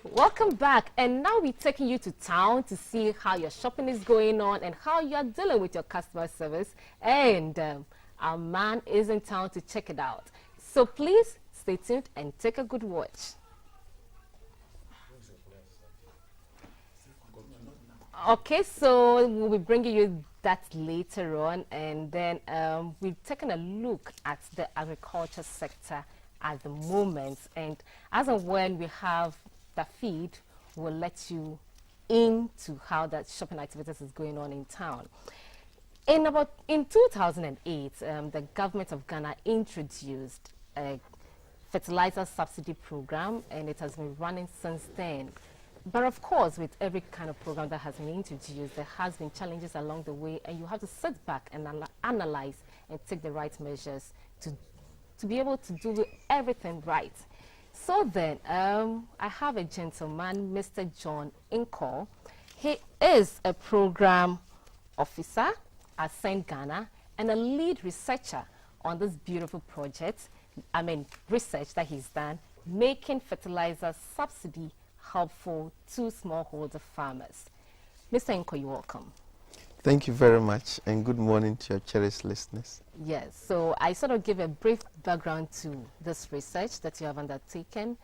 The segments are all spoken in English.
Welcome back, and now we're taking you to town to see how your shopping is going on and how you're dealing with your customer service. And our man is in town to check it out. So please stay tuned and take a good watch. Okay, so we'll be bringing you that later on, and then we've taken a look at the agriculture sector at the moment, and as and when we have the feed, we'll let you into how that shopping activities is going on in town. In 2008, the government of Ghana introduced a Fertilizer Subsidy Program, and it has been running since then. But of course, with every kind of program that has been introduced, there has been challenges along the way, and you have to sit back and analyze and take the right measures to be able to do everything right. So then, I have a gentleman, Mr. John Nkaw. He is a program officer at St. Ghana and a lead researcher on this beautiful project, research that he's done, making fertilizer subsidy helpful to smallholder farmers. Mr. Nkaw, you're welcome. Thank you very much, and good morning to your cherished listeners. Yes, so I sort of give a brief background to this research that you have undertaken.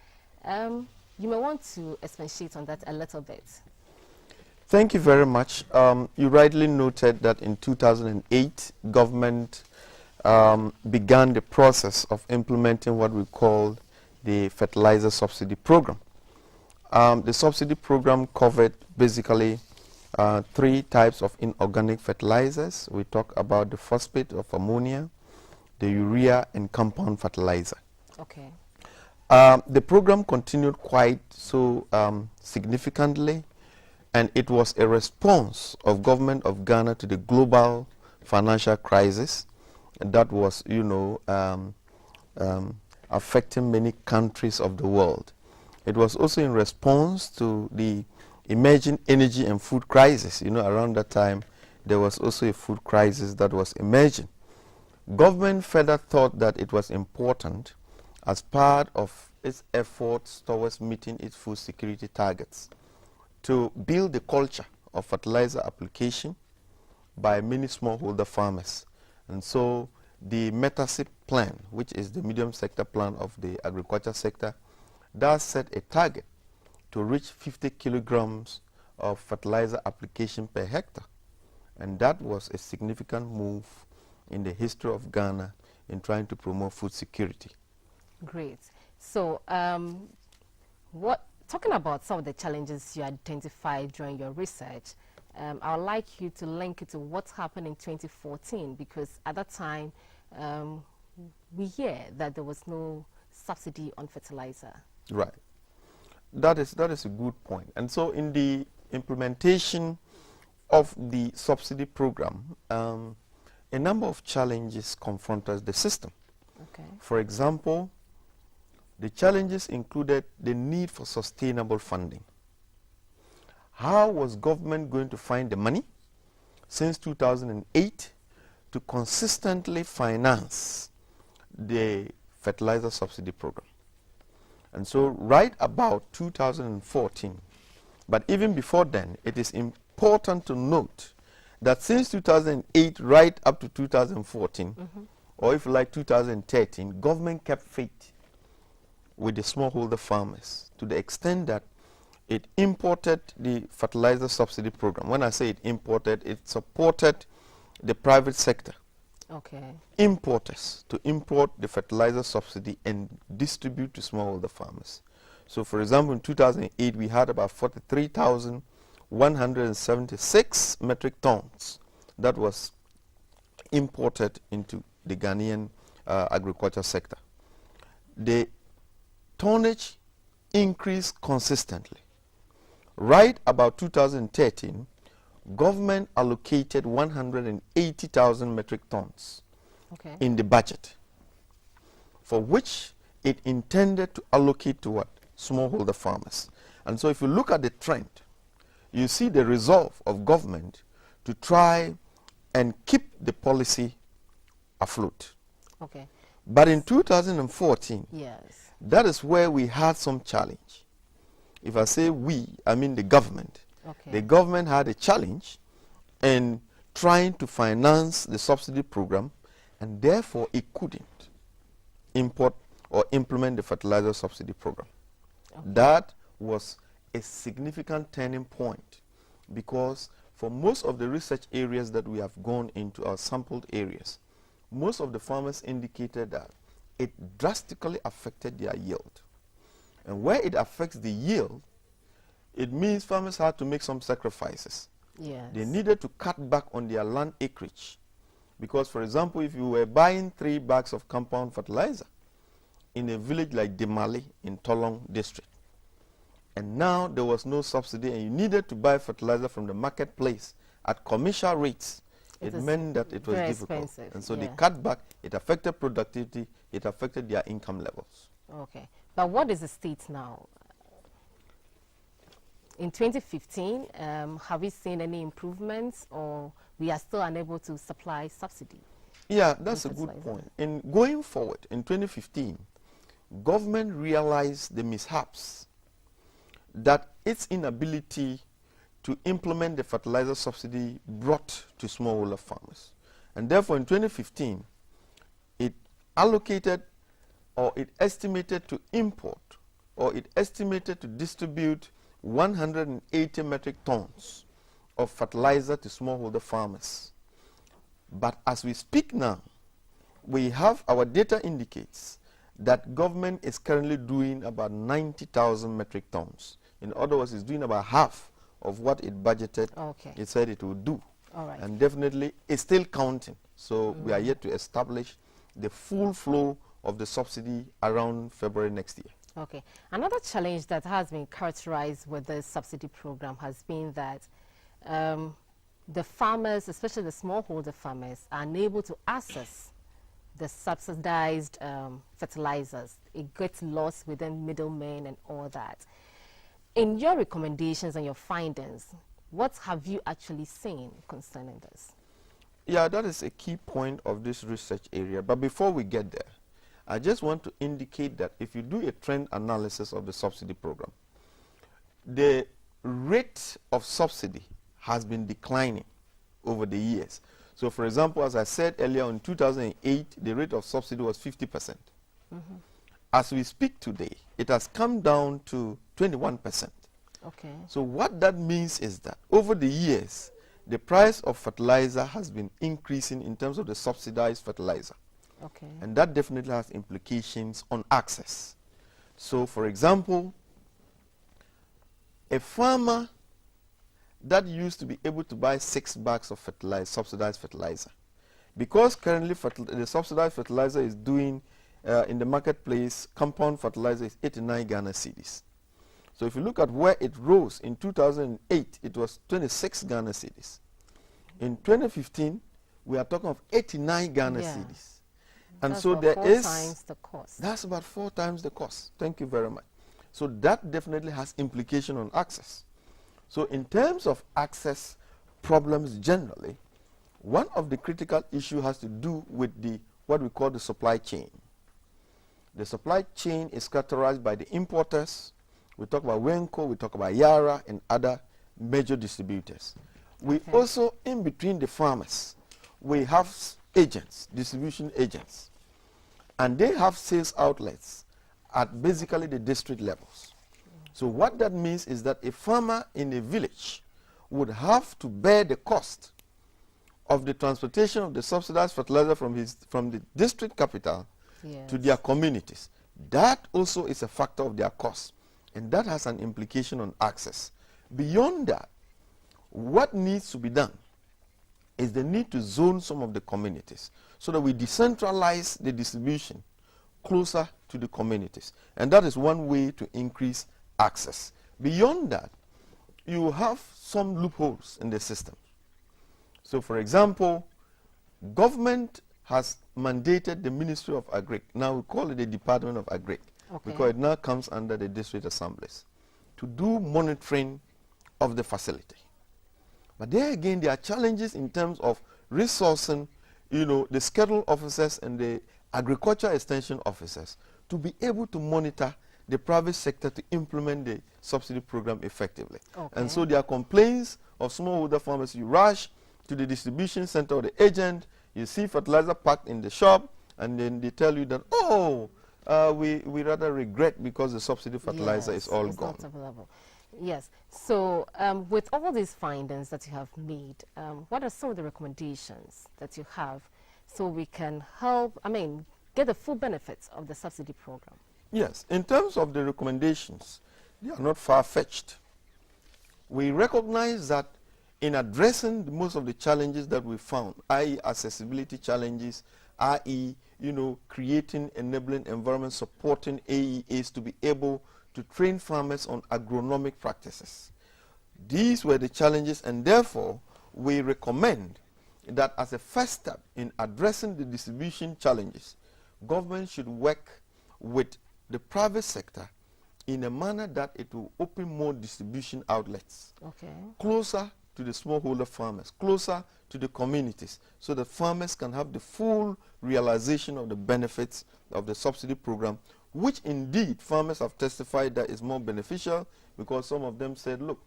You may want to expatiate on that a little bit. Thank you very much. You rightly noted that in 2008, government began the process of implementing what we call the Fertilizer Subsidy Program. The subsidy program covered basically 3 types of inorganic fertilizers. We talk about the phosphate of ammonia, the urea, and compound fertilizer. Okay. The program continued quite so significantly, and it was a response of government of Ghana to the global financial crisis that was, affecting many countries of the world. It was also in response to the emerging energy and food crisis. Around that time, there was also a food crisis that was emerging. Government further thought that it was important, as part of its efforts towards meeting its food security targets, to build the culture of fertilizer application by many smallholder farmers. And so the METASIP plan, which is the medium sector plan of the agriculture sector, does set a target to reach 50 kilograms of fertilizer application per hectare. And that was a significant move in the history of Ghana in trying to promote food security. Great. So talking about some of the challenges you identified during your research, I would like you to link it to what happened in 2014, because at that time we hear that there was no subsidy on fertilizer. Right. That is a good point. And so in the implementation of the subsidy program, a number of challenges confronted the system. Okay. For example, the challenges included the need for sustainable funding. How was government going to find the money since 2008 to consistently finance the fertilizer subsidy program? And so right about 2014, but even before then, it is important to note that since 2008 right up to 2014, or if you like 2013, government kept faith with the smallholder farmers to the extent that it imported the fertilizer subsidy program. When I say it imported, it supported the private sector. Okay. Importers to import the fertilizer subsidy and distribute to smallholder farmers. So for example, in 2008, we had about 43,176 metric tons that was imported into the Ghanaian agriculture sector. The tonnage increased consistently. Right about 2013, government allocated 180,000 metric tons in the budget, for which it intended to allocate to what? Smallholder farmers. And so if you look at the trend, you see the resolve of government to try and keep the policy afloat. Okay. But in 2014, yes, that is where we had some challenge. If I say we, I mean the government. Okay. The government had a challenge in trying to finance the subsidy program, and therefore it couldn't import or implement the fertilizer subsidy program. Okay. That was a significant turning point, because for most of the research areas that we have gone into, our sampled areas, most of the farmers indicated that it drastically affected their yield. And where it affects the yield, it means farmers had to make some sacrifices. Yes. They needed to cut back on their land acreage. Because, for example, if you were buying 3 bags of compound fertilizer in a village like Demali in Tolong district, and now there was no subsidy and you needed to buy fertilizer from the marketplace at commercial rates, it meant that it was difficult. Expensive. And so they cut back. It affected productivity. It affected their income levels. Okay. But what is the state now? In 2015, have we seen any improvements, or we are still unable to supply subsidy? Yeah, that's a good point. In going forward, in 2015, government realized the mishaps that its inability to implement the fertilizer subsidy brought to smallholder farmers. And therefore, in 2015, it allocated, or it estimated to import, or it estimated to distribute 180 metric tons of fertilizer to smallholder farmers. But as we speak now, we have, our data indicates that government is currently doing about 90,000 metric tons. In other words, it's doing about half of what it budgeted. Okay. It said it would do. All right. And definitely it's still counting. So we are yet to establish the full flow of the subsidy around February next year. Okay. Another challenge that has been characterized with the subsidy program has been that the farmers, especially the smallholder farmers, are unable to access the subsidized fertilizers. It gets lost within middlemen and all that. In your recommendations and your findings, what have you actually seen concerning this? Yeah, that is a key point of this research area. But before we get there, I just want to indicate that if you do a trend analysis of the subsidy program, the rate of subsidy has been declining over the years. So, for example, as I said earlier, in 2008, the rate of subsidy was 50%. As we speak today, it has come down to 21%. Okay. So what that means is that over the years, the price of fertilizer has been increasing in terms of the subsidized fertilizer. Okay. And that definitely has implications on access. So, for example, a farmer that used to be able to buy 6 bags of fertilizer, subsidized fertilizer, because currently the subsidized fertilizer is doing in the marketplace, compound fertilizer is 89 Ghana cedis. So if you look at where it rose in 2008, it was 26 Ghana cedis. In 2015, we are talking of 89 Ghana cedis. And that's so about there 4 is times the cost. That's about 4 times the cost. Thank you very much. So that definitely has implication on access. So in terms of access problems generally, one of the critical issues has to do with what we call the supply chain. The supply chain is characterized by the importers. We talk about Nkaw, we talk about Yara and other major distributors. We also, in between the farmers, we have agents, distribution agents. And they have sales outlets at basically the district levels. So what that means is that a farmer in a village would have to bear the cost of the transportation of the subsidized fertilizer from the district capital to their communities. That also is a factor of their cost, and that has an implication on access. Beyond that, what needs to be done is the need to zone some of the communities so that we decentralize the distribution closer to the communities. And that is one way to increase access. Beyond that, you have some loopholes in the system. So, for example, government has mandated the Ministry of Agric, now we call it the Department of Agric, because it now comes under the district assemblies, to do monitoring of the facility. But there again, there are challenges in terms of resourcing, the schedule officers and the agriculture extension officers to be able to monitor the private sector to implement the subsidy program effectively. Okay. And so there are complaints of smallholder farmers. You rush to the distribution center or the agent, you see fertilizer packed in the shop, and then they tell you that, oh, we rather regret because the subsidy fertilizer is all gone. Not available. Yes. So with all these findings that you have made, what are some of the recommendations that you have so we can help, get the full benefits of the subsidy program? Yes. In terms of the recommendations, they are not far-fetched. We recognize that in addressing most of the challenges that we found, i.e. accessibility challenges, i.e. creating enabling environment, supporting AEAs to be able to train farmers on agronomic practices. These were the challenges, and therefore we recommend that as a first step in addressing the distribution challenges, government should work with the private sector in a manner that it will open more distribution outlets, closer to the smallholder farmers, closer to the communities, so that farmers can have the full realization of the benefits of the subsidy program, which indeed farmers have testified that is more beneficial, because some of them said, look,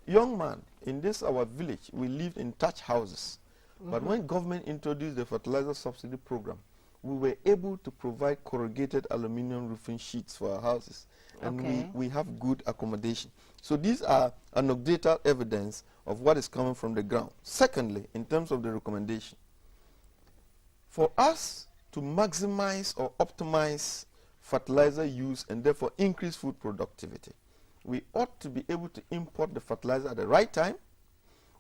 young man, in this our village, we lived in thatch houses. But when government introduced the fertilizer subsidy program, we were able to provide corrugated aluminum roofing sheets for our houses. And we have good accommodation. So these are anecdotal evidence of what is coming from the ground. Secondly, in terms of the recommendation, for us to maximize or optimize fertilizer use and therefore increase food productivity, we ought to be able to import the fertilizer at the right time.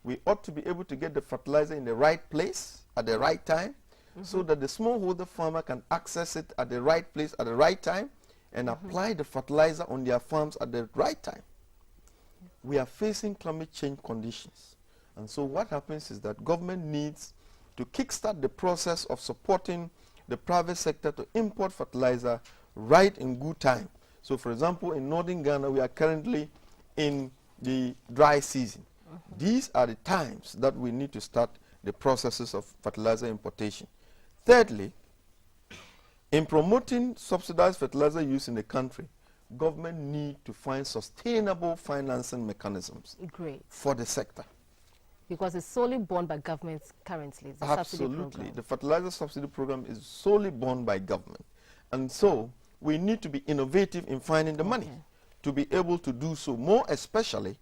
We ought to be able to get the fertilizer in the right place at the right time, so that the smallholder farmer can access it at the right place at the right time and apply the fertilizer on their farms at the right time. We are facing climate change conditions. And so what happens is that government needs to kickstart the process of supporting the private sector to import fertilizer right in good time. So for example, in northern Ghana, we are currently in the dry season. These are the times that we need to start the processes of fertilizer importation. Thirdly, in promoting subsidized fertilizer use in the country, government need to find sustainable financing mechanisms for the sector. Because it's solely borne by governments currently. The Absolutely. The fertilizer subsidy program is solely borne by government. And so we need to be innovative in finding the money to be able to do so, more especially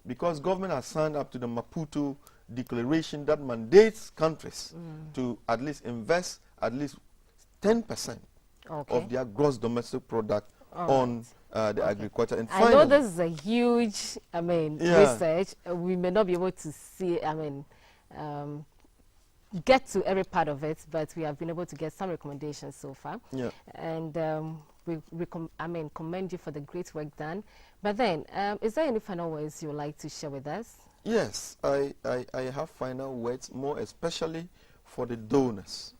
because government has signed up to the Maputo Declaration that mandates countries to at least invest at least 10% of their gross domestic product on the agriculture. And I know this is a huge, research. We may not be able to see, get to every part of it, but we have been able to get some recommendations so far. And we commend you for the great work done. But then, is there any final words you would like to share with us? Yes, I have final words, more especially for the donors.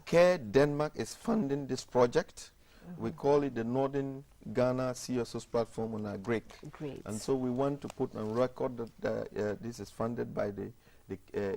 CARE Denmark is funding this project. We call it the Northern Ghana CSOs platform on Agric. And so we want to put on record that this is funded by the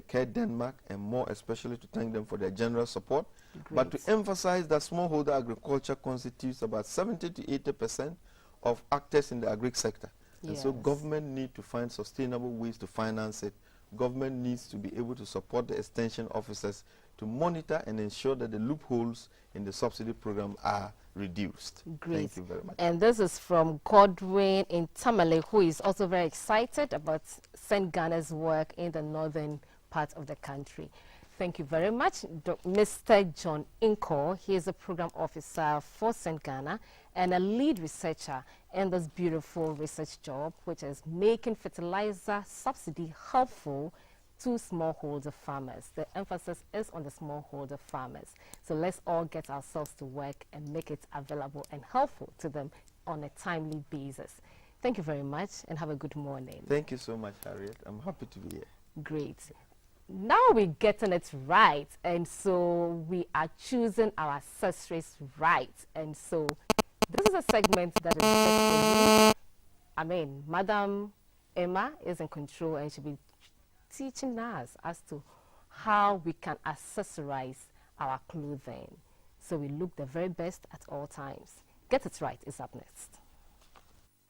CARE Denmark, and more especially to thank them for their generous support. But to emphasize that smallholder agriculture constitutes about 70 to 80% of actors in the agri sector. And so government need to find sustainable ways to finance it. Government needs to be able to support the extension officers to monitor and ensure that the loopholes in the subsidy program are reduced. Thank you very much. And this is from Godwin in Tamale, who is also very excited about St. Ghana's work in the northern part of the country. Thank you very much. Mr. John Nkaw, he is a program officer for St. Ghana and a lead researcher in this beautiful research job, which is making fertilizer subsidy helpful to smallholder farmers. The emphasis is on the smallholder farmers. So let's all get ourselves to work and make it available and helpful to them on a timely basis. Thank you very much and have a good morning. Thank you so much, Harriet. I'm happy to be here. Great. Now we're getting it right, and so we are choosing our accessories right. And so this is a segment that is just for you. Madam Emma is in control, and she'll be teaching us as to how we can accessorize our clothing so we look the very best at all times. Get It Right is up next.